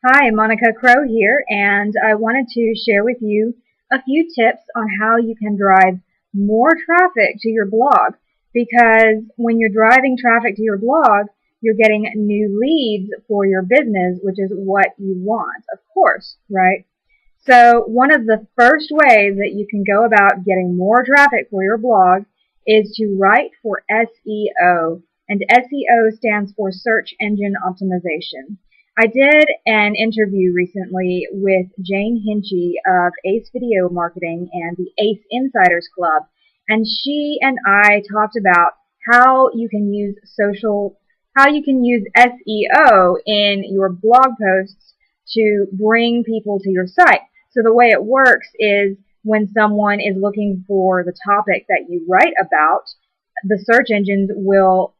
Hi, Monica Crow here, and I wanted to share with you a few tips on how you can drive more traffic to your blog. Because when you're driving traffic to your blog, you're getting new leads for your business, which is what you want, of course, right? So one of the first ways that you can go about getting more traffic for your blog is to write for SEO. And SEO stands for Search Engine Optimization. I did an interview recently with Jane Hinchy of Ace Video Marketing and the Ace Insiders Club, and she and I talked about how you can use SEO in your blog posts to bring people to your site. So the way it works is when someone is looking for the topic that you write about, the search engines will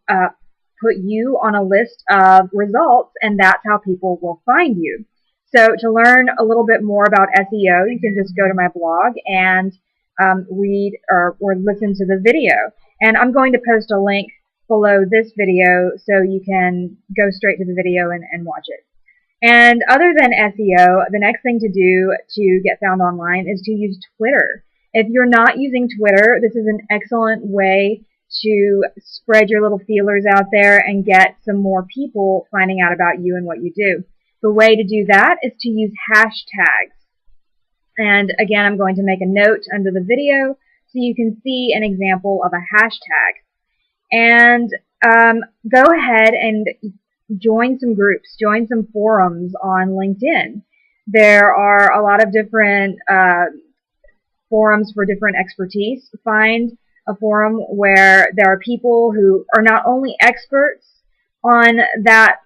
put you on a list of results, and that's how people will find you. So to learn a little bit more about SEO, you can just go to my blog and read or listen to the video. And I'm going to post a link below this video so you can go straight to the video and watch it. And other than SEO, the next thing to do to get found online is to use Twitter. If you're not using Twitter, this is an excellent way to spread your little feelers out there and get some more people finding out about you and what you do. The way to do that is to use hashtags. And again, I'm going to make a note under the video so you can see an example of a hashtag. And go ahead and join some groups, join some forums on LinkedIn. There are a lot of different forums for different expertise. Find a forum where there are people who are not only experts on that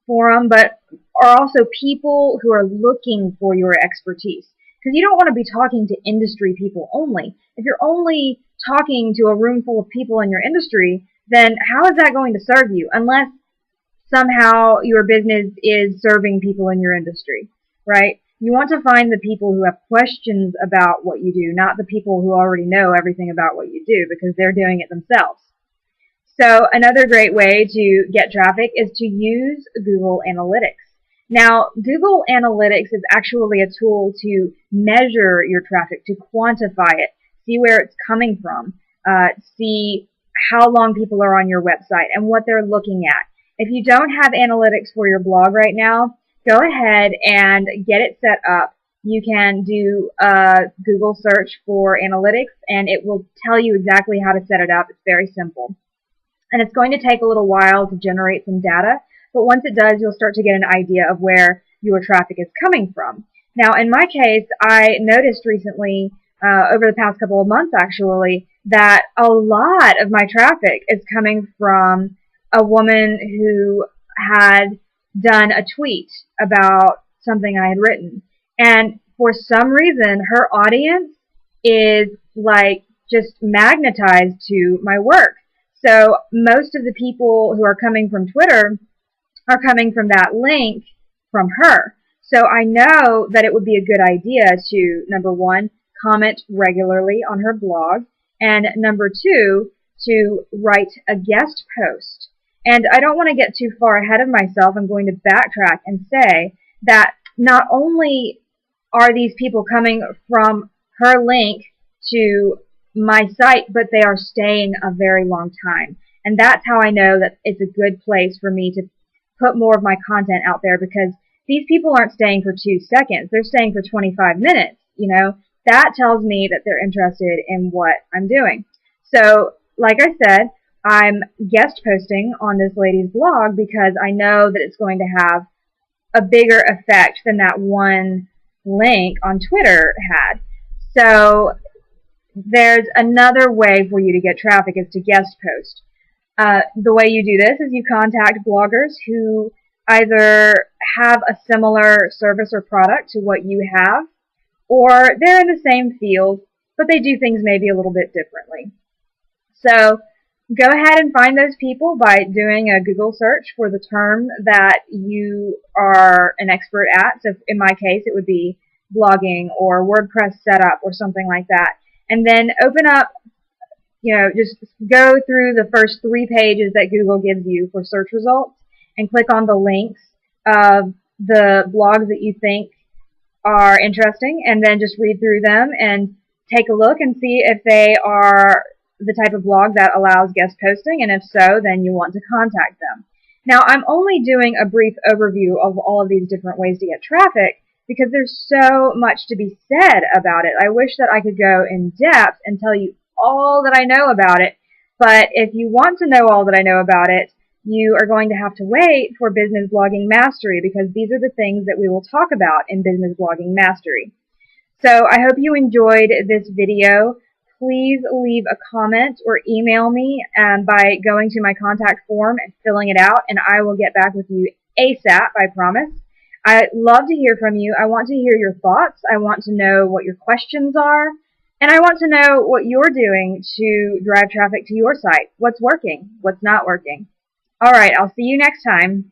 forum, but are also people who are looking for your expertise. Because you don't want to be talking to industry people only. If you're only talking to a room full of people in your industry, then how is that going to serve you? Unless somehow your business is serving people in your industry, right? You want to find the people who have questions about what you do, not the people who already know everything about what you do because they're doing it themselves. So another great way to get traffic is to use Google Analytics. Now, Google Analytics is actually a tool to measure your traffic, to quantify it, see where it's coming from, see how long people are on your website and what they're looking at. If you don't have analytics for your blog right now, go ahead and get it set up. You can do a Google search for analytics, and it will tell you exactly how to set it up. It's very simple. And it's going to take a little while to generate some data, but once it does, you'll start to get an idea of where your traffic is coming from. Now, in my case, I noticed recently, over the past couple of months actually, that a lot of my traffic is coming from a woman who had done a tweet about something I had written. And for some reason, her audience is like just magnetized to my work. So most of the people who are coming from Twitter are coming from that link from her. So I know that it would be a good idea to, number one, comment regularly on her blog, and number two, to write a guest post. And I don't want to get too far ahead of myself. I'm going to backtrack and say that not only are these people coming from her link to my site, but they are staying a very long time. And that's how I know that it's a good place for me to put more of my content out there, because these people aren't staying for 2 seconds. They're staying for 25 minutes, you know. That tells me that they're interested in what I'm doing. So, like I said, I'm guest posting on this lady's blog because I know that it's going to have a bigger effect than that one link on Twitter had. So there's another way for you to get traffic is to guest post. The way you do this is you contact bloggers who either have a similar service or product to what you have, or they're in the same field, but they do things maybe a little bit differently. So go ahead and find those people by doing a Google search for the term that you are an expert at. So in my case, it would be blogging or WordPress setup or something like that. And then open up, just go through the first 3 pages that Google gives you for search results and click on the links of the blogs that you think are interesting, and then just read through them and take a look and see if they are the type of blog that allows guest posting, and if so, then you want to contact them. Now, I'm only doing a brief overview of all of these different ways to get traffic because there's so much to be said about it. I wish that I could go in depth and tell you all that I know about it, but if you want to know all that I know about it, you are going to have to wait for Business Blogging Mastery, because these are the things that we will talk about in Business Blogging Mastery. So I hope you enjoyed this video. Please leave a comment or email me by going to my contact form and filling it out, and I will get back with you ASAP, I promise. I love to hear from you. I want to hear your thoughts. I want to know what your questions are. And I want to know what you're doing to drive traffic to your site. What's working? What's not working? All right, I'll see you next time.